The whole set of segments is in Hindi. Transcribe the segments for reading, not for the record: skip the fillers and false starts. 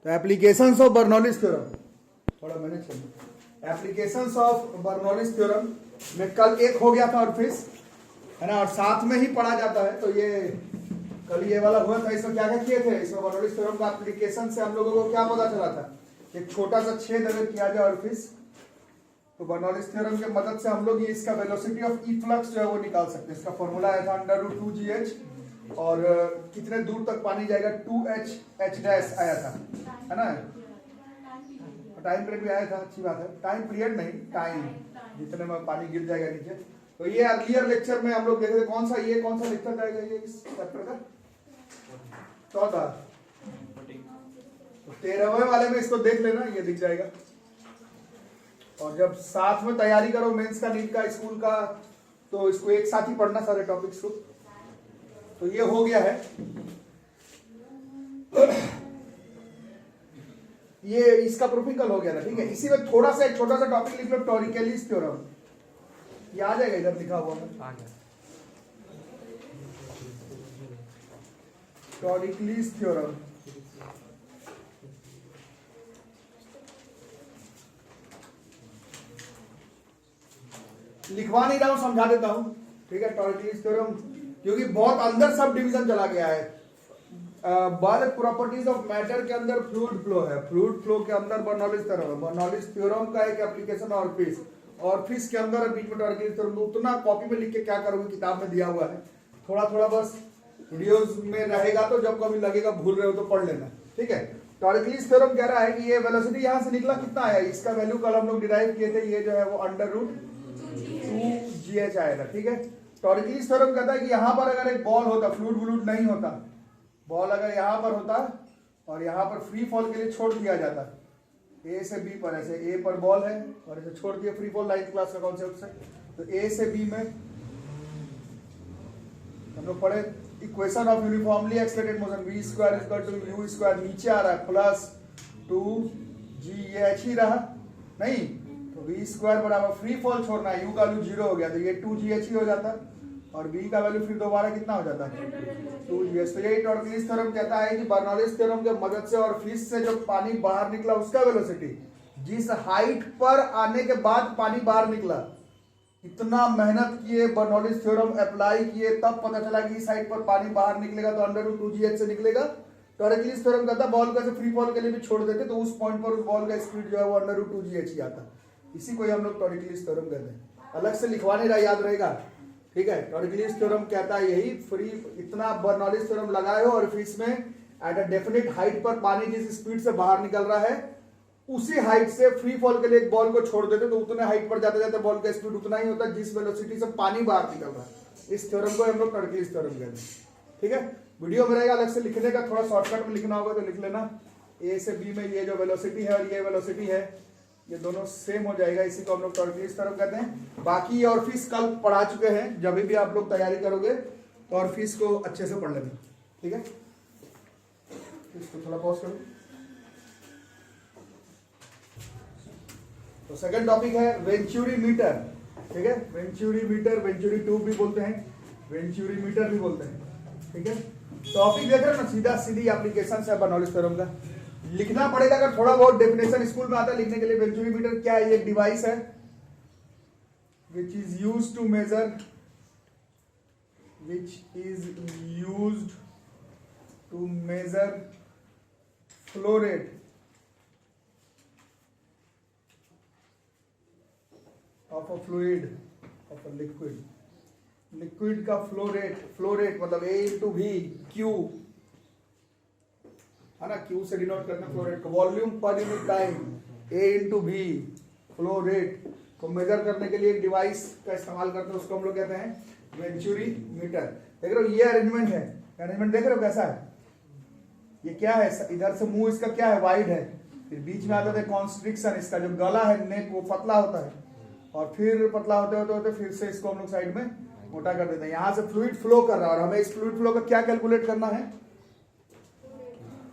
तो एप्लीकेशंस ऑफ बर्नौलीज थ्योरम, थोड़ा मैनेज कर लो। एप्लीकेशंस ऑफ बर्नौलीज थ्योरम में कल एक हो गया था और फिर है ना, और साथ में ही पढ़ा जाता है। तो ये कल ये वाला हुआ था, इसमें क्या क्या किए थे, इसमें बर्नौलीज थ्योरम का एप्लीकेशन से हम लोगों को क्या पता चला था, एक छोटा सा छेद अगर किया जाए और फिर तो बर्नौलीज थ्योरम की मदद से हम लोग ये इसका वेलोसिटी ऑफ इफ्लक्स जो है वो निकाल सकते हैं। इसका फॉर्मूला आया था √2gh और कितने दूर तक पानी जाएगा 2h डैश आया था, है ना। टाइम पीरियड भी आया था, अच्छी बात है। टाइम पीरियड नहीं, टाइम जितने में पानी गिर जाएगा नीचे। तो ये अर्लियर लेक्चर में हम लोग देखे थे, कौन सा लेक्चर जाएगा ये इस चैप्टर का 14, 13वें वाले में इसको देख लेना, ये दिख जाएगा। और जब साथ में तैयारी करो मेंस का, नीट का, स्कूल का, तो इसको एक साथ ही पढ़ना सारे टॉपिक्स को। तो ये हो गया है। ये इसका प्रूफिंग कल हो गया था, ठीक है। इसी में थोड़ा सा एक छोटा सा टॉपिक लिख लो, टॉरिकेलिस थ्योरम। ये आ जाएगा इधर लिखा हुआ है, टॉरिकेलिस थ्योरम। लिखवा नहीं रहा हूं, समझा देता हूं, ठीक है। टॉरिकेलिस थ्योरम क्योंकि बहुत अंदर सब डिवीजन चला गया है। बायोलिक प्रॉपर्टीज ऑफ मैटर के अंदर फ्लूइड फ्लो है, फ्लूइड फ्लो के अंदर बर्नौलीज थ्योरम है, बर्नौलीज थ्योरम का एक एप्लीकेशन और फिश के अंदर बीच में टॉरिकेलिस थ्योरम। उतना कॉपी में लिख के क्या करोगे, किताब में दिया हुआ है, थोड़ा थोड़ा बस वीडियोस में रहेगा, तो जब कभी लगेगा भूल रहे हो तो पढ़ लेना, ठीक है। टॉरिकेलिस थ्योरम कह रहा है कि ये वेलोसिटी यहां से निकला कितना आया, इसका वैल्यू कल हम लोग डिराइव किए थे, ये जो है वो √2gh आएगा, ठीक है। टॉरिकेलिस थ्योरम कहता है कि यहां पर अगर एक बॉल होता, फ्लूइड व्लूइड नहीं होता, बॉल अगर यहां पर होता और यहां पर फ्री फॉल के लिए छोड़ दिया जाता, ए से बी पर, ऐसे ए पर बॉल है और ऐसे छोड़ दिया, फ्री फॉल 9th क्लास का कॉन्सेप्ट से। तो ए से बी में हम लोग पढ़े equation of uniformly accelerated motion, v² = u², नीचे आ रहा है +2gh, ही रहा नहीं, तो v² बराबर फ्री फॉल छोड़ना है, u का वैल्यू 0 हो गया, तो ये 2gh ही हो जाता, और v का वैल्यू फिर दोबारा कितना हो जाता है 2gh। तो यही टॉरिकेलिस थ्योरम कहता है कि बर्नौलीज थ्योरम के मदद से और फिश से जो पानी बाहर निकला उसका वेलोसिटी, जिस हाइट पर आने के बाद पानी बाहर निकला, इतना मेहनत किए, बर्नौलीज थ्योरम अप्लाई किए, तब पता चला कि इस हाइट पर पानी बाहर निकलेगा तो √2gh से निकलेगा। टॉरिकेलिस थ्योरम कहता है बॉल को ऐसे फ्री फॉल के लिए भी छोड़ देते तो उस पॉइंट पर उस बॉल का स्पीड जो है वो √2gh ही आता। इसी को हम लोग टॉरिकेलिस थ्योरम कहते हैं, अलग से लिखवाने का याद रहेगा, ठीक है। टॉरिकेलिस थ्योरम कहता है यही, फ्री इतना बर्नौलीज थ्योरम लगाए हो और फिश में एट अ डेफिनेट हाइट पर पानी जिस स्पीड से बाहर निकल रहा है, उसी हाइट से फ्री फॉल के लिए एक बॉल को छोड़ देते तो उतने हाइट पर जाते जाते बॉल का स्पीड उतना ही होता है जिस वेलोसिटी से पानी बाहर निकल रहा है। इस थ्योरम को हम लोग टॉरिकेलिस थ्योरम कहते हैं, ठीक है। वीडियो में रहेगा अलग से लिखने का, थोड़ा शॉर्टकट में लिखना होगा तो लिख लेना, ए से बी में ये जो वेलोसिटी है और ये वेलोसिटी है, ये दोनों सेम हो जाएगा, इसी को हम लोग टॉरिकेलिस थ्योरम कहते हैं। बाकी ये और फिश कल पढ़ा चुके हैं, जब भी आप लोग तैयारी करोगे तो और फिश को अच्छे से पढ़ लेना, ठीक है। इसको थोड़ा पॉज करो। तो सेकंड टॉपिक है वेंचुरी मीटर, ठीक है। वेंचुरी मीटर, वेंचुरी ट्यूब भी बोलते हैं, वेंचुरी मीटर भी बोलते हैं, ठीक है। टॉपिक देख रहे हो ना, सीधा सीधी एप्लीकेशन है बर्नौलीज थ्योरम का। लिखना पड़ेगा, अगर थोड़ा बहुत डेफिनेशन स्कूल में आता है लिखने के लिए। वेंचुरी मीटर क्या है, ये एक डिवाइस है which is used to measure flow rate of a fluid, of a liquid का फ्लो रेट मतलब A into V, Q है ना, Q से डिनोट करते हैं फ्लो रेट को, volume per unit time, A into V, flow rate को मेजर करने के लिए एक डिवाइस का इस्तेमाल करते हैं, उसको हम लोग कहते हैं वेंचुरी मीटर। देख रहे हो ये अरेंजमेंट है, अरेंजमेंट देख रहे हो कैसा है, ये क्या है, इधर से मुंह इसका क्या है, वाइड है, फिर बीच में आता है कॉन्स्ट्रिक्शन, इसका जो गला है नेक वो पतला होता है, और फिर पतला होते होते होते फिर से इसको हम लोग साइड में मोटा कर देते हैं। यहां से फ्लूइड फ्लो कर रहा है और हमें इस फ्लूइड फ्लो का क्या कैलकुलेट करना है,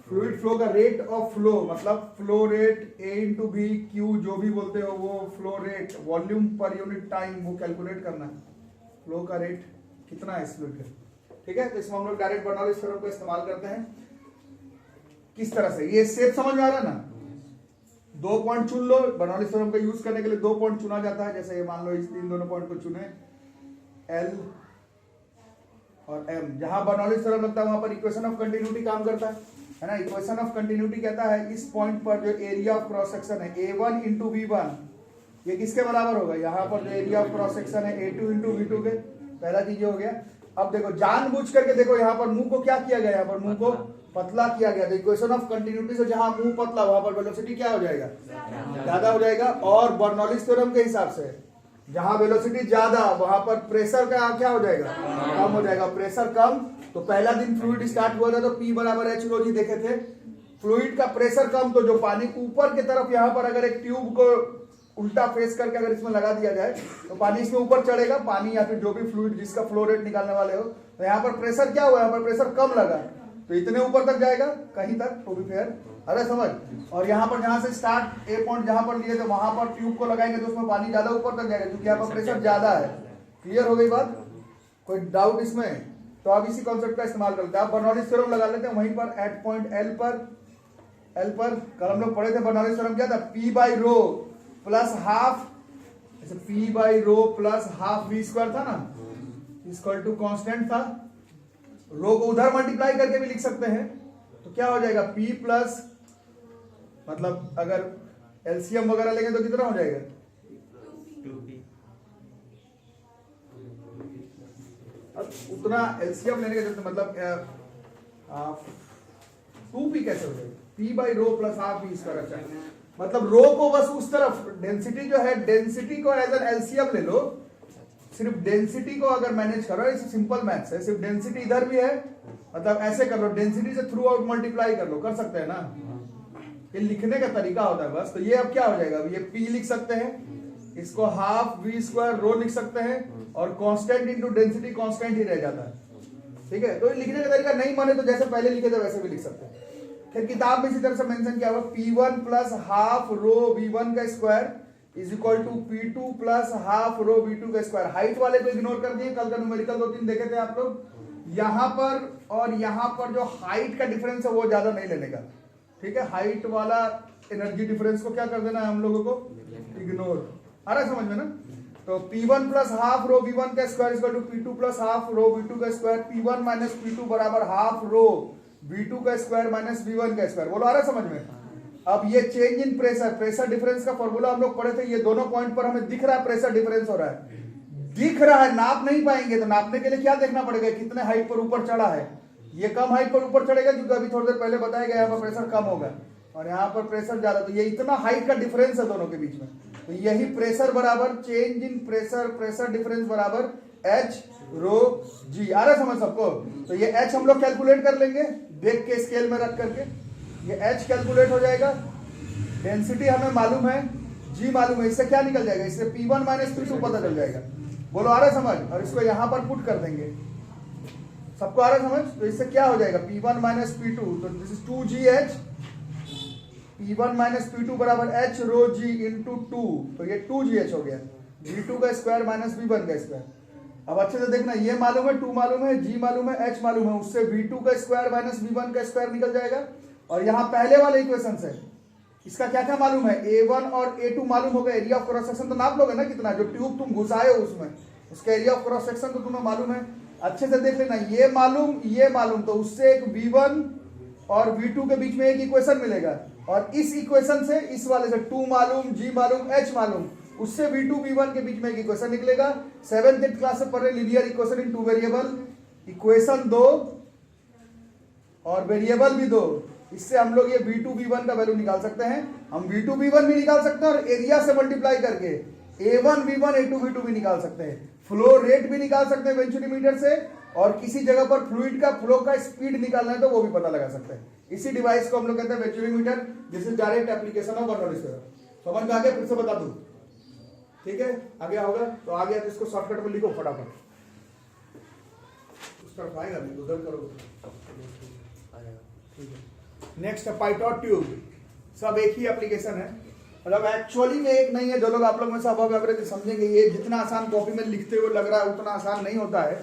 फ्लूइड फ्लो का रेट ऑफ फ्लो, मतलब flow rate A into B, Q जो भी बोलते हो वो flow rate, volume per unit time वो कैलकुलेट करना है, फ्लो का रेट कितना है इस फ्लूइड का, ठीक है। तो इसमें हम लोग डायरेक्ट बर्नौलीज थ्योरम का इस्तेमाल करते हैं। किस तरह से, ये शेप समझ में आ रहा है ना। 2 पॉइंट चुन लो, बर्नौलीज थ्योरम का यूज करने के लिए 2 पॉइंट चुना जाता है। जैसे ये मान लो इन दोनों पॉइंट को चुने L और M, जहां बर्नौलीज थ्योरम लगता है वहां पर इक्वेशन ऑफ कंटिन्यूटी काम करता है ना। इक्वेशन ऑफ कंटिन्यूटी कहता है इस पॉइंट पर जो एरिया ऑफ क्रॉस सेक्शन है A1 इंटू V1, ये किसके बराबर होगा, यहाँ पर जो एरिया ऑफ क्रॉस सेक्शन है A2 इंटू V2 के। पहला चीज हो गया। अब देखो जानबूझ करके देखो यहाँ पर मुंह को क्या किया गया, यहाँ पर मुंह को पतला किया गया। तो इक्वेशन ऑफ कंटिन्यूटी से जहां मुंह पतला वहां पर वेलोसिटी क्या हो जाएगा, ज्यादा हो जाएगा। और बर्नौलीज थ्योरम के हिसाब से जहां वेलोसिटी ज्यादा वहां पर प्रेशर का क्या हो जाएगा, कम हो जाएगा। प्रेशर कम, तो पहला दिन फ्लूइड स्टार्ट हुआ था तो P बराबर H रो जी देखे थे। फ्लूइड का प्रेशर कम, तो जो पानी ऊपर की तरफ यहाँ पर अगर एक ट्यूब को उल्टा फेस करके अगर इसमें लगा दिया जाए तो पानी इसमें ऊपर चढ़ेगा, पानी या फिर जो भी फ्लूइड जिसका फ्लो रेट निकालने वाले हो। तो यहाँ पर प्रेशर क्या हुआ, यहाँ पर प्रेशर कम लगा तो इतने ऊपर तक जाएगा, कहीं तक तो भी फेयर। अरे समझ। और यहाँ पर जहां से स्टार्ट ए पॉइंट जहां पर लिए थे वहां पर ट्यूब को लगाएंगे तो उसमें पानी ज्यादा ऊपर तक जाएगा क्योंकि यहाँ पर प्रेशर ज्यादा है। क्लियर हो गई बात, कोई डाउट इसमें? तो अब इसी कॉन्सेप्ट का इस्तेमाल करते हैं। आप बर्नौलीज थ्योरम लगा लेते हैं वहीं पर एट पॉइंट L पर कल हम लोग पढ़े थे बर्नौलीज थ्योरम क्या था, P by rho plus half, ऐसे P by rho plus half V square था ना, इक्वल टू कांस्टेंट था। रो को उधर मल्टीप्लाई करके भी लिख सकते हैं तो क्या हो जाएगा P प्लस, मतलब अगर एलसीएम वगैरह लेंगे तो कितना हो जाएगा, 2P। अब उतना एलसीएम लेने के जरूरत मतलब 2P कैसे हो जाएगा, P by rho plus half V square. अच्छा, मतलब रो को बस उस तरफ, डेंसिटी जो है डेंसिटी को एज एन एलसीएम ले लो, सिर्फ डेंसिटी को अगर मैनेज करो, इसे सिंपल मैथ्स है, सिर्फ डेंसिटी इधर भी है, मतलब ऐसे कर लो, डेंसिटी से थ्रू आउट मल्टीप्लाई कर लो, कर सकते हैं ना, ये लिखने का तरीका होता है बस। तो ये अब क्या हो जाएगा, ये P लिख सकते हैं, इसको हाफ V स्क्वायर रो लिख सकते हैं, और कांस्टेंट इनटू डेंसिटी कांस्टेंट ही रह जाता है। ठीक है, तो लिखने का तरीका नहीं माने तो जैसे पहले लिखे थे वैसे भी लिख सकते हैं। फिर किताब में इसी तरह से मेंशन किया हुआ P1 plus half rho V1 का square is equal to P2 plus half rho V2 का स्क्वायर। हाइट वाले को इग्नोर कर दिए, कल का न्यूमेरिकल 2-3 देखे थे आप लोग। यहां पर और यहां पर जो हाइट का डिफरेंस है वो ज्यादा नहीं लेने का, ठीक है। हाइट वाला एनर्जी डिफरेंस को क्या कर देना है हम लोगों को, इग्नोर। आ रहा है समझ में ना। तो P1 plus half rho V1 का square equal to P2 plus half rho V2 का स्क्वायर। P1 माइनस P2 बराबर हाफ रो V2 का स्क्वायर माइनस V1 का स्क्वायर। बोलो आ रहा है समझ में। अब ये change in pressure, pressure difference का फॉर्मूला हम लोग पढ़े थे। ये दोनों पॉइंट पर हमें दिख रहा है प्रेशर डिफरेंस हो रहा है, दिख रहा है, नाप नहीं पाएंगे। तो नापने के लिए क्या देखना पड़ेगा, कितने हाइट पर ऊपर चढ़ा है। ये कम हाइट पर ऊपर चढ़ेगा क्योंकि अभी थोड़ी देर पहले बताया गया यहाँ पर प्रेशर कम होगा और यहाँ पर प्रेशर ज्यादा, तो ये इतना हाइट का डिफरेंस है दोनों के बीच में। तो यही प्रेशर बराबर change in pressure, pressure difference बराबर H रो G। आ रहा है समझ सबको। तो ये H हम लोग कैलकुलेट कर लेंगे देख के स्केल में रख करके, ये H कैलकुलेट हो जाएगा। डेंसिटी हमें मालूम है, G मालूम है, इससे क्या निकल जाएगा, इससे P1 माइनस P2 पता चल जाएगा। बोलो आ रहा है समझ। और इसको यहां पर पुट कर देंगे, सबको आ रहा है समझ। तो इससे क्या हो जाएगा P1 माइनस P2, तो this is 2GH। P1 minus P2 बराबर H रो G इंटू 2, तो ये 2GH हो गया। V2 का स्क्वायर माइनस V1 का स्क्वायर। अब अच्छे से देखना, ये मालूम है, 2 मालूम है, G मालूम है, H मालूम है, उससे V2 का स्क्वायर माइनस V1 का स्क्वायर निकल जाएगा। और यहाँ पहले वाले इक्वेशन से इसका क्या क्या मालूम है, A1 और A2 मालूम होगा। एरिया ऑफ क्रॉस सेक्शन तो नाप लोगे ना कितना, जो ट्यूब तुम घुसाए हो उसमें उसका एरिया ऑफ क्रॉस सेक्शन तो तुम्हें मालूम है। अच्छे से देख लेना, ये मालूम, तो उससे एक V1 और V2 के बीच में एक इक्वेशन मिलेगा। और इस इक्वेशन से इस वाले से 2 मालूम, G मालूम, H मालूम, उससे V2 V1 के बीच में एक इक्वेशन निकलेगा। 7th 8th क्लास से पढ़ रहे linear equation in 2 variable, equation 2 और वेरिएबल भी 2। इससे हम लोग ये V2 V1 का वैल्यू निकाल सकते हैं। हम V2 V1 भी निकाल सकते हैं और एरिया से मल्टीप्लाई करके A1 V1 A2 V2 भी निकाल सकते हैं। फ्लो रेट भी निकाल सकते हैं वेंचुरीमीटर से, और किसी जगह पर फ्लूइड का फ्लो का स्पीड निकालना है तो वो भी पता लगा सकते हैं। इसी डिवाइस को हम लोग कहते हैं venturimeter. This is direct application of Bernoulli's theorem. समझ में आ गया, फिर से बता दूं, ठीक है। आगे होगा तो आ गया, तो इसको शॉर्टकट में लिखो फटाफट। उस तरफ आएगा नहीं, उधर करोगे, ठीक है। नेक्स्ट है पाइटॉट ट्यूब। सब एक ही एप्लीकेशन है, मतलब एक्चुअली में एक नहीं है। जो लोग आप लोग में से अबव एवरेज समझेंगे, ये जितना आसान कॉपी में लिखते हुए लग रहा है उतना आसान नहीं होता है।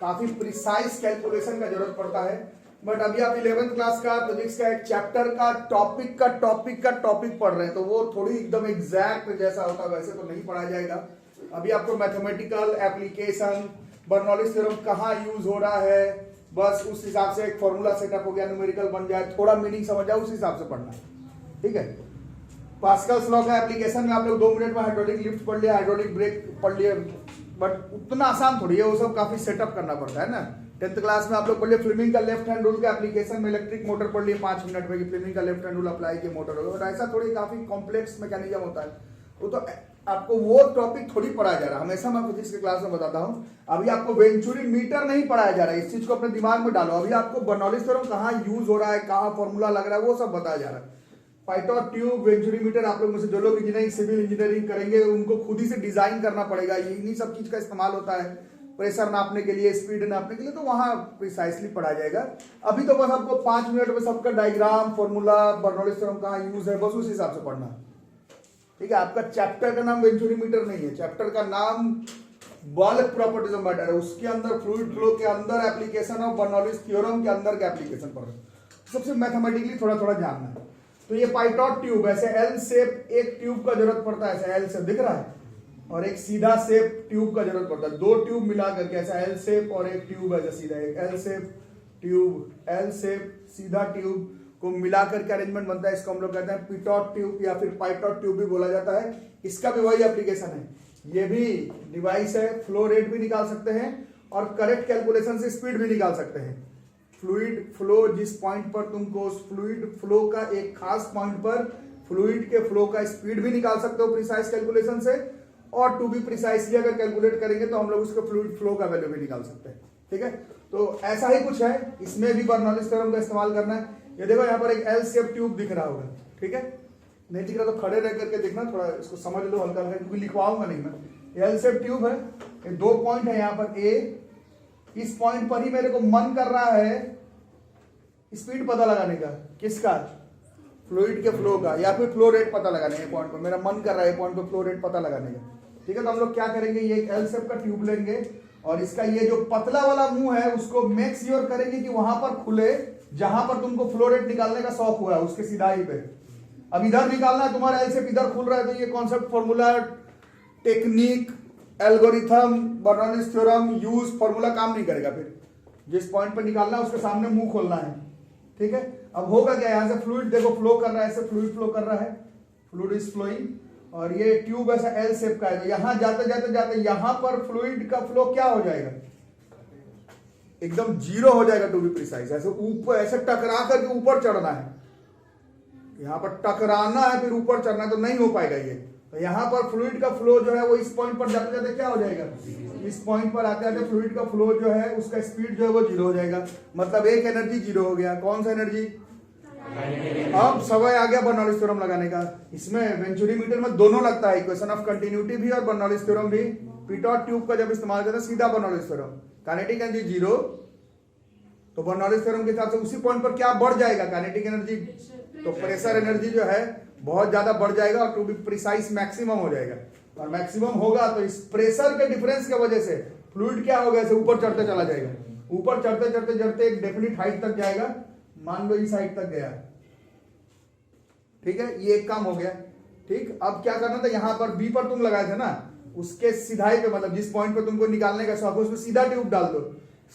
काफी प्रिसाइज कैलकुलेशन का जरूरत पड़ता है। बट अभी आप 11th क्लास का फिजिक्स का एक चैप्टर का टॉपिक पढ़ रहे हैं, तो वो थोड़ी एकदम एग्जैक्ट जैसा होता है वैसे तो नहीं पढ़ा जाएगा। अभी आपको मैथमेटिकल एप्लीकेशन, बर्नौलीज थ्योरम कहाँ यूज हो रहा है, बस उस हिसाब से एक फॉर्मूला सेटअप हो गया, न्यूमेरिकल बन जाए, थोड़ा मीनिंग समझ जाए, उस हिसाब से पढ़ना है। ठीक है, पास्कल्स लॉ का एप्लीकेशन में आप लोग 2 मिनट में हाइड्रोलिक लिफ्ट पढ़ लिया, हाइड्रोलिक ब्रेक पढ़ लिया, बट उतना आसान थोड़ी है, वो सब काफी सेटअप करना पड़ता है ना। 10th क्लास में आप लोग पढ़ लिया फ्लेमिंग का लेफ्ट हैंड रूल का एप्लीकेशन में इलेक्ट्रिक मोटर पढ़ लिया 5 मिनट में कि फ्लेमिंग का लेफ्ट हैंड रूल अप्लाई किया मोटर होगा, बट ऐसा थोड़ी काफी कॉम्प्लेक्स मैकेनिज्म होता है, वो तो आपको वो टॉपिक थोड़ी पढ़ाया जा रहा है। हमेशा मैं फिजिक्स के क्लास में बताता हूं, अभी आपको वेंचुरी मीटर नहीं पढ़ाया जा रहा है, इस चीज को अपने दिमाग में डालो। अभी आपको बर्नौलीज थ्योरम कहाँ यूज हो रहा है, कहाँ फॉर्मूला लग रहा है, वो सब बताया जा रहा है। पाइटॉट ट्यूब, वेंचुरी मीटर आप लोग में से जो लोग इंजीनियरिंग सिविल इंजीनियरिंग करेंगे उनको खुद ही से डिजाइन करना पड़ेगा, इन्हीं सब चीज का इस्तेमाल होता है प्रेशर नापने के लिए, स्पीड नापने के लिए, तो वहां प्रिसाइसली पढ़ाया जाएगा। अभी तो बस आपको 5 मिनट में सबका डायग्राम, फॉर्मूला, बर्नौलीज थ्योरम कहाँ यूज है, बस उस हिसाब से पढ़ना। ठीक है, आपका चैप्टर का नाम वेंचुरी मीटर नहीं है, चैप्टर का नाम बल्क प्रॉपर्टीज ऑफ मैटर है, उसके अंदर फ्लूइड फ्लो के अंदर एप्लीकेशन ऑफ बर्नौलीज थ्योरम के अंदर के एप्लीकेशन पढ़ रहे। सबसे मैथमेटिकली थोड़ा थोड़ा जानना है। तो ये पाइटॉट ट्यूब ऐसे एल शेप एक ट्यूब का जरूरत पड़ता है, ऐसा एल शेप दिख रहा है, और एक सीधा शेप ट्यूब का जरूरत पड़ता है। 2 ट्यूब मिला करके ऐसा एल शेप और एक ट्यूब ऐसा सीधा, एक L shape tube, L shape सीधा ट्यूब को मिलाकर के अरेंजमेंट बनता है, इसको हम लोग कहते हैं पिटॉट ट्यूब या फिर पाइटॉट ट्यूब भी बोला जाता है। इसका भी वही एप्लीकेशन है, ये भी डिवाइस है, फ्लो रेट भी निकाल सकते हैं और करेक्ट कैलकुलेशन से स्पीड भी निकाल सकते हैं। फ्लूइड फ्लो, जिस पॉइंट पर तुमको फ्लूइड फ्लो का एक खास पॉइंट पर फ्लूइड के फ्लो का स्पीड भी निकाल सकते हो प्रिसाइज कैलकुलेशन से, और टू बी प्रिसाइसली अगर कैलकुलेट करेंगे तो हम लोग उसके फ्लूइड फ्लो का वैल्यू भी निकाल सकते हैं। ठीक है, तो ऐसा ही कुछ है, इसमें भी बर्नौलीज थ्योरम का इस्तेमाल करना है। ये देखो यहाँ पर एक एल शेप ट्यूब दिख रहा होगा, ठीक है, नहीं दिख रहा तो खड़े रह करके देखना, थोड़ा इसको समझ लो हल्का हल्का, क्योंकि लिखवाऊंगा नहीं मैं। एल शेप ट्यूब है, ये 2 पॉइंट है यहाँ पर ए, इस पॉइंट पर ही मेरे को मन कर रहा है स्पीड पता लगाने का, किसका, फ्लूइड के फ्लो का, या फिर फ्लो रेट पता लगाने का। पॉइंट पर मेरा मन कर रहा है पॉइंट पर फ्लो रेट पता लगाने का। ठीक है, तो हम लोग क्या करेंगे, ये एक एल शेप का ट्यूब लेंगे और इसका ये जो पतला वाला मुंह है उसको मेक श्योर करेंगे कि वहां पर खुले जहां पर तुमको फ्लो रेट निकालने का शौक हुआ है, उसके सिधाई पे। अब इधर निकालना है तुम्हारा एल शेप, इधर खुल रहा है, तो ये concept, formula, technique, algorithm, Bernoulli's theorem use, formula काम नहीं करेगा। फिर जिस पॉइंट पर निकालना है उसके सामने मुंह खोलना है। ठीक है, अब होगा क्या, यहां से फ्लूइड देखो फ्लो कर रहा है, ऐसे फ्लूइड फ्लो कर रहा है, फ्लूइड इज फ्लोइंग, और ये ट्यूब ऐसा एल शेप का है, तो यहां जाते जाते जाते यहां पर फ्लूइड का फ्लो क्या हो जाएगा, एकदम 0 हो जाएगा टू बी प्रिसाइज। ऐसे ऊपर ऐसे टकरा करके ऊपर चढ़ना है, यहां पर टकराना है फिर ऊपर चढ़ना है, तो नहीं हो पाएगा ये। तो यहां पर फ्लूइड का फ्लो जो है वो इस पॉइंट पर जाते जाते क्या हो जाएगा, इस पॉइंट पर आते आते फ्लूइड का फ्लो जो है उसका स्पीड जो है वो 0 हो जाएगा, मतलब एक एनर्जी 0 हो गया। कौन सा एनर्जी, अब समय आ गया बर्नौलीज थ्योरम लगाने का। इसमें वेंचुरी मीटर में दोनों लगता है, इक्वेशन ऑफ कंटिन्यूटी भी और बर्नौलीज थ्योरम भी। पिटॉट ट्यूब का जब इस्तेमाल करते हैं सीधा बर्नौलीज थ्योरम, काइनेटिक एनर्जी 0, तो बर्नौलीज थ्योरम के हिसाब से उसी पॉइंट पर क्या बढ़ जाएगा, काइनेटिक एनर्जी, तो प्रेशर एनर्जी जो है बहुत ज्यादा बढ़ जाएगा और टू बी प्रिसाइज मैक्सिमम हो जाएगा। और मैक्सिमम होगा तो इस प्रेशर के डिफरेंस की वजह से फ्लूइड क्या होगा, ऐसे ऊपर चढ़ते चला जाएगा, ऊपर चढ़ते चढ़ते चढ़ते एक डेफिनिट हाइट तक जाएगा, मान लो इस हाइट तक गया। ठीक है, ये एक काम हो गया। ठीक, अब क्या करना था, यहां पर बी पर तुम लगाए थे ना, उसके सीधाई पे, मतलब जिस पॉइंट पे तुमको निकालने का शौक है उसमें सीधा ट्यूब डाल दो।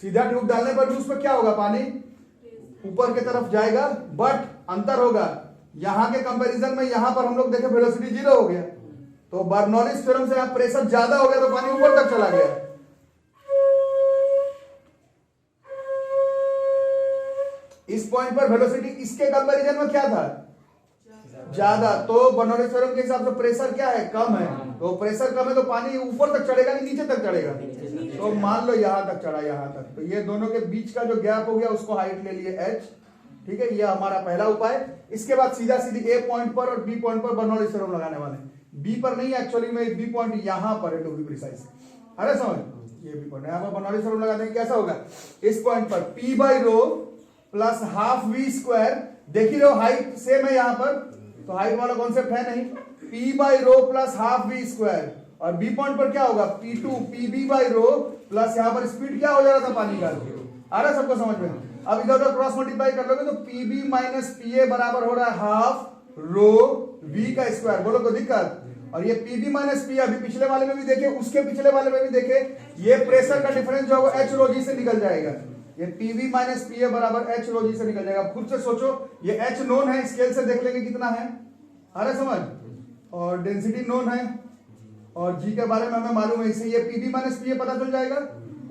सीधा ट्यूब डालने पर भी उसमें क्या होगा, पानी ऊपर की तरफ जाएगा, बट अंतर होगा, यहां के कंपैरिजन में यहां पर हम लोग देखे वेलोसिटी 0 हो गया, तो बर्नौलीज थ्योरम से यहां प्रेशर ज्यादा हो गया तो पानी ऊपर तक चला गया। इस पॉइंट पर वेलोसिटी इसके कंपैरिजन में क्या था, ज्यादा, तो बर्नौलीज थ्योरम के हिसाब से प्रेशर क्या है, कम है, तो प्रेशर कम है तो पानी ऊपर तक चढ़ेगा नहीं नीचे तक चढ़ेगा, तो मान लो यहां तक चढ़ा, यहां तक, तो ये दोनों के बीच का जो गैप हो गया उसको हाइट ले लिए h। ठीक है, ये हमारा पहला उपाय। इसके बाद सीधा सीधी ए पॉइंट पर और बी पॉइंट पर बर्नौलीज थ्योरम लगाने वाले, बी पर नहीं, एक्चुअली में बी पॉइंट यहां पर है टू बी प्रिसाइज। अरे समझ, ये बी पॉइंट, यहां पर बर्नौलीज थ्योरम लगा देंगे, कैसा होगा, इस पॉइंट पर P by rho plus half V square, देख ही रहो हाइट सेम है यहां पर, तो हाइट वाला कॉन्सेप्ट है नहीं, P by rho plus half V square, और बी पॉइंट पर क्या होगा, P2 PB by rho plus यहां पर स्पीड क्या हो जा रहा था पानी का, आ रहा सबको समझ में, अब इधर उधर क्रॉस मल्टीप्लाई कर लोगे तो पीबी माइनस पीए बराबर हो रहा है हाफ रो वी का स्क्वायर। बोलो कोई दिक्कत? और ये पीबी माइनस पी अभी पिछले वाले में भी देखे, उसके पिछले वाले में भी देखे, ये प्रेशर का डिफरेंस जो है वो एच रो जी से निकल जाएगा। ये पीवी माइनस पीए बराबर एच रो जी से निकल जाएगा। खुद से सोचो, ये एच नोन है, स्केल से देख लेंगे कितना है, आ रहा समझ, और डेंसिटी नोन है और जी के बारे में हमें मालूम है, इससे ये पीवी माइनस पीए पता चल जाएगा।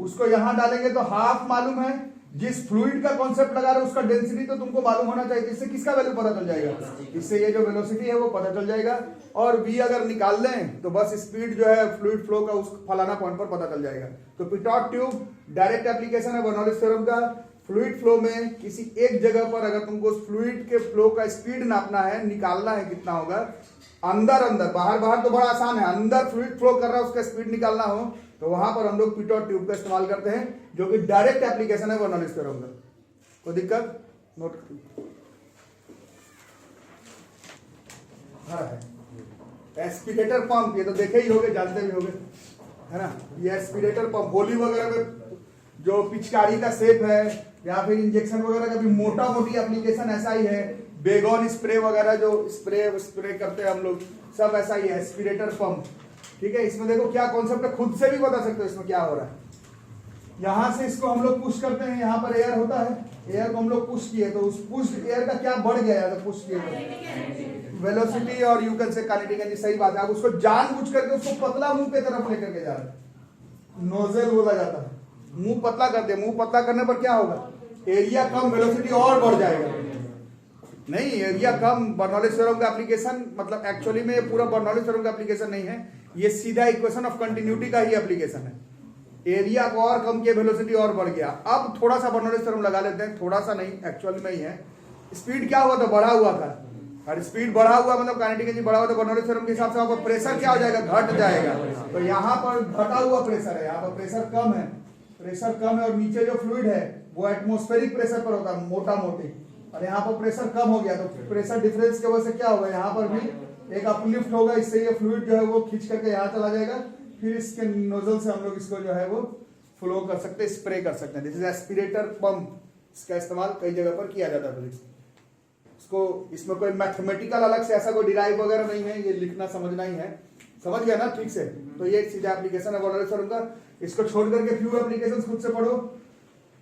उसको यहां डालेंगे तो हाफ मालूम है, जिस फ्लूइड का कॉन्सेप्ट लगा रहे हो उसका डेंसिटी तो तुमको मालूम होना चाहिए, इससे किसका वैल्यू पता चल जाएगा, इससे ये जो वेलोसिटी है वो पता चल जाएगा। और v अगर निकाल लें तो बस स्पीड जो है फ्लूइड फ्लो का उस फलाना पॉइंट पर पता चल जाएगा। तो पिटॉट ट्यूब डायरेक्ट एप्लीकेशन है बर्नौलीज थ्योरम का। फ्लूइड फ्लो में किसी एक जगह पर अगर तुमको उस फ्लूइड के फ्लो का स्पीड नापना है, निकालना है कितना होगा, अंदर अंदर, बाहर बाहर तो बड़ा आसान है, अंदर फ्लूइड फ्लो कर रहा है उसका स्पीड निकालना हो तो वहां पर हम लोग पिटॉट ट्यूब का इस्तेमाल करते हैं, जो कि डायरेक्ट एप्लीकेशन है बर्नौलीज थ्योरम का। कोई दिक्कत? नोट हाँ है एस्पिरेटर पंप, ये तो देखे ही होगे, जानते भी होगे, है ना। ये एस्पिरेटर पंप होली वगैरह में जो पिचकारी का शेप है या फिर इंजेक्शन वगैरह का भी मोटा मोटी एप्लीकेशन ऐसा ही है। बेगॉन स्प्रे वगैरह जो स्प्रे करते हैं हम लोग, सब ऐसा ही है, एस्पिरेटर पंप। ठीक है, इसमें देखो क्या कॉन्सेप्ट है, खुद से भी बता सकते हो इसमें क्या हो रहा है। यहां से इसको हम लोग पुश करते हैं, यहाँ पर एयर होता है, एयर को हम लोग पुश किए तो उस पुश एयर का क्या बढ़ गया है, पुश किए तो वेलोसिटी और you can say kinetic energy. सही बात है। अब उसको जानबूझ करके उसको पतला मुंह के तरफ लेकर के जा रहे हैं, नोजल बोला जाता है, मुंह पतला कर दे। मुंह पतला करने पर क्या होगा, एरिया कम, वेलोसिटी और बढ़ जाएगा। नहीं, एरिया कम बर्नौलीज थ्योरम का एप्लीकेशन, मतलब एक्चुअली में ये पूरा बर्नौलीज थ्योरम का एप्लीकेशन नहीं है, ये सीधा इक्वेशन ऑफ कंटिन्यूटी का ही एप्लीकेशन है। एरिया को और कम किया, वेलोसिटी और बढ़ गया। अब थोड़ा सा बर्नौलीज थ्योरम लगा लेते हैं, थोड़ा सा नहीं, एक्चुअल में ही है। स्पीड क्या हुआ था, बढ़ा हुआ था, और स्पीड बढ़ा हुआ मतलब काइनेटिक एनर्जी बढ़ा हुआ, तो बर्नौलीज थ्योरम के हिसाब से वहां पर प्रेशर क्या हो जाएगा, घट जाएगा। तो यहाँ पर घटा हुआ प्रेशर है, यहाँ पर प्रेशर कम है, प्रेशर कम है, और नीचे जो फ्लूइड है वो एटमॉस्फेरिक प्रेशर पर होता है, मोटा मोटी, और यहाँ पर प्रेशर कम हो गया, तो प्रेशर डिफरेंस की वजह से क्या होगा, यहाँ पर भी एक अपलिफ्ट होगा, इससे ये फ्लूइड जो है वो खींच करके यहाँ चला जाएगा, फिर इसके नोजल से हम लोग इसको जो है वो फ्लो कर सकते हैं, स्प्रे कर सकते हैं। दिस इज एस्पिरेटर पंप, इसका इस्तेमाल कई जगह पर किया जाता है। इसको, इसमें कोई मैथमेटिकल अलग से ऐसा कोई डिराइव वगैरह नहीं है, ये लिखना समझना ही है, समझ गया ना ठीक से। तो ये सीधा एप्लीकेशन है बर्नौलीज थ्योरम का। इसको छोड़ करके फ्यू एप्लीकेशंस खुद से पढ़ो।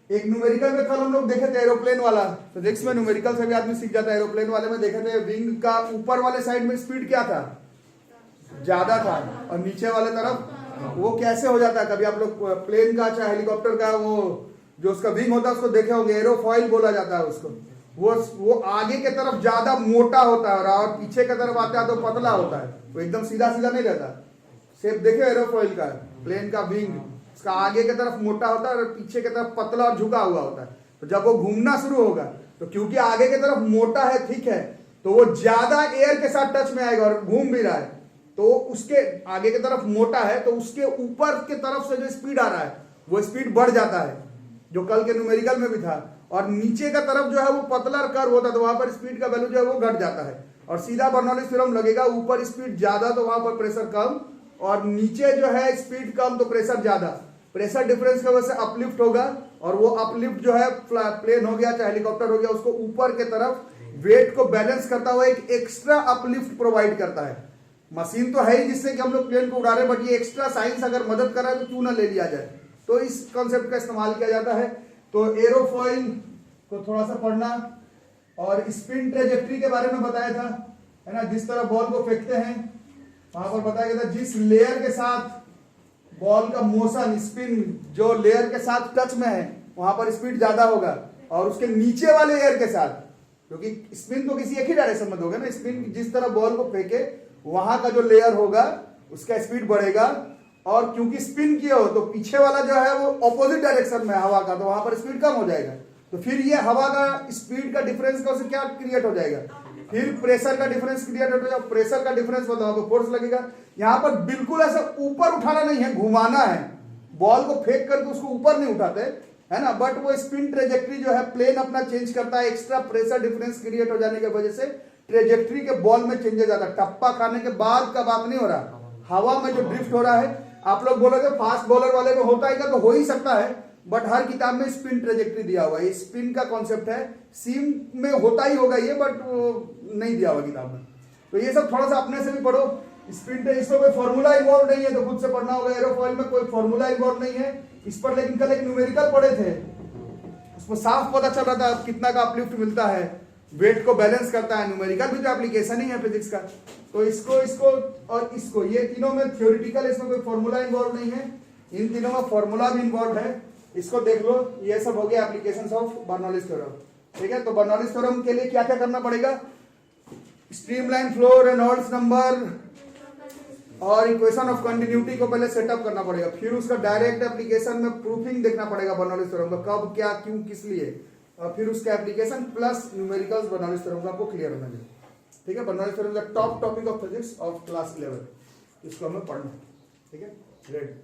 एक न्यूमेरिकल में कल हम लोग देखे थे एरोप्लेन वाला, फिजिक्स में न्यूमेरिकल से भी आदमी सीख जाता है। एरोप्लेन वाले में देखे थे विंग का ऊपर वाले साइड में स्पीड क्या था, ज्यादा था, और नीचे वाले तरफ वो कैसे हो जाता है। कभी आप लोग प्लेन का चाहे हेलीकॉप्टर का वो जो उसका विंग होता है उसको देखे होंगे, एरोफॉइल बोला जाता है उसको। वो आगे के तरफ ज्यादा मोटा होता है और पीछे की तरफ आता है तो पतला होता है, वो एकदम सीधा सीधा नहीं रहता। शेप देखे एरोफॉइल का, प्लेन का विंग, इसका आगे की तरफ मोटा होता है और पीछे की तरफ पतला और झुका हुआ होता है। तो जब वो घूमना शुरू होगा तो क्योंकि आगे की तरफ मोटा है, ठीक है, तो वो ज्यादा एयर के साथ टच में आएगा और घूम भी रहा है, तो उसके आगे की तरफ मोटा है तो उसके ऊपर के तरफ से जो स्पीड आ रहा है वो स्पीड बढ़ जाता है, जो कल के न्यूमेरिकल में भी था। और नीचे का तरफ जो है वो पतला कर्व होता है तो वहां पर स्पीड का वैल्यू जो है वो घट जाता है। और सीधा बर्नौलीज थ्योरम लगेगा, ऊपर स्पीड ज्यादा तो वहां पर प्रेशर कम, और नीचे जो है स्पीड कम तो प्रेशर ज्यादा। प्रेशर डिफरेंस की वजह से अपलिफ्ट होगा, और वो अपलिफ्ट जो है प्लेन हो गया चाहे हेलीकॉप्टर हो गया, उसको ऊपर के तरफ वेट को बैलेंस करता हुआ एक एक्स्ट्रा अपलिफ्ट प्रोवाइड करता है। मशीन तो है ही जिससे कि हम लोग प्लेन को उड़ा रहे हैं, बट ये एक्स्ट्रा साइंस अगर मदद कर रहा है तो क्यों ना ले लिया जाए। तो इस कॉन्सेप्ट का इस्तेमाल किया जाता है। तो एरोफॉइल को थोड़ा सा पढ़ना, और स्पिन ट्रेजेक्ट्री के बारे में बताया था, है ना, जिस तरह बॉल को फेंकते हैं वहां पर बताया गया था जिस लेयर के साथ बॉल का मोशन, स्पिन जो लेयर के साथ टच में है वहां पर स्पीड ज्यादा होगा, और उसके नीचे वाले लेयर के साथ, क्योंकि स्पिन तो किसी एक ही डायरेक्शन में होगा ना, स्पिन जिस तरह बॉल को फेंके वहां का जो लेयर होगा उसका स्पीड बढ़ेगा, और क्योंकि स्पिन किया हो तो पीछे वाला जो है वो ऑपोजिट डायरेक्शन में हवा का, तो वहां पर स्पीड कम हो जाएगा। तो फिर ये हवा का स्पीड का डिफरेंस का क्या क्रिएट हो जाएगा, फिर प्रेशर का डिफरेंस क्रिएट हो जाएगा। प्रेशर का डिफरेंस मतलब वहां पर फोर्स लगेगा। यहाँ पर बिल्कुल ऐसा ऊपर उठाना नहीं है, घुमाना है, बॉल को फेंक करके उसको ऊपर नहीं उठाते, है ना, बट वो स्पिन ट्रेजेक्ट्री जो है प्लेन अपना चेंज करता है, एक्स्ट्रा प्रेशर डिफरेंस क्रिएट हो जाने की वजह से ट्रेजेक्ट्री के बॉल में चेंजेस आता है। टप्पा खाने के बाद का बात नहीं हो रहा, हवा में जो ड्रिफ्ट हो रहा है। आप लोग बोलोगे फास्ट बॉलर वाले में होता है क्या, तो हो ही सकता है, बट हर किताब में स्पिन ट्रेजेक्ट्री दिया हुआ है। ये स्पिन का कॉन्सेप्ट है, सीम में होता ही होगा ये, बट नहीं दिया हुआ किताब में। तो ये सब थोड़ा सा अपने से भी पढ़ो। स्पिन इसमें कोई फॉर्मूला इन्वॉल्व नहीं है तो खुद से पढ़ना होगा। एरोफॉइल में कोई फॉर्मूला इन्वॉल्व नहीं है इस पर, लेकिन कल एक न्यूमेरिकल पढ़े थे, उसमें साफ पता चल रहा था कितना का अपलिफ्ट मिलता है, वेट को बैलेंस करता है। न्यूमेरिकल भी तो एप्लीकेशन ही है फिजिक्स का। तो इसको और इसको, ये तीनों में थ्योरेटिकल, इसमें कोई फॉर्मूला इन्वॉल्व नहीं है, इन तीनों में फॉर्मूला भी इन्वॉल्व है। इसको देख लो, ये सब हो गया एप्लीकेशंस ऑफ बर्नौलीज थ्योरम। ठीक है, तो बर्नौलीज थ्योरम के लिए क्या क्या करना पड़ेगा? स्ट्रीमलाइन फ्लो, रेनॉल्ड्स नंबर और इक्वेशन ऑफ कंटिन्यूटी को पहले सेटअप करना पड़ेगा, फिर उसका डायरेक्ट एप्लीकेशन में प्रूफिंग देखना पड़ेगा बर्नौलीज थ्योरम का, कब, क्या, क्यों, किस लिए, और फिर उसका application plus numericals Bernoulli's theorem का आपको क्लियर होना चाहिए। ठीक है, बर्नौलीज थ्योरम का top topic of physics of class 11, इसको हमें पढ़ना है। ठीक है, ग्रेट।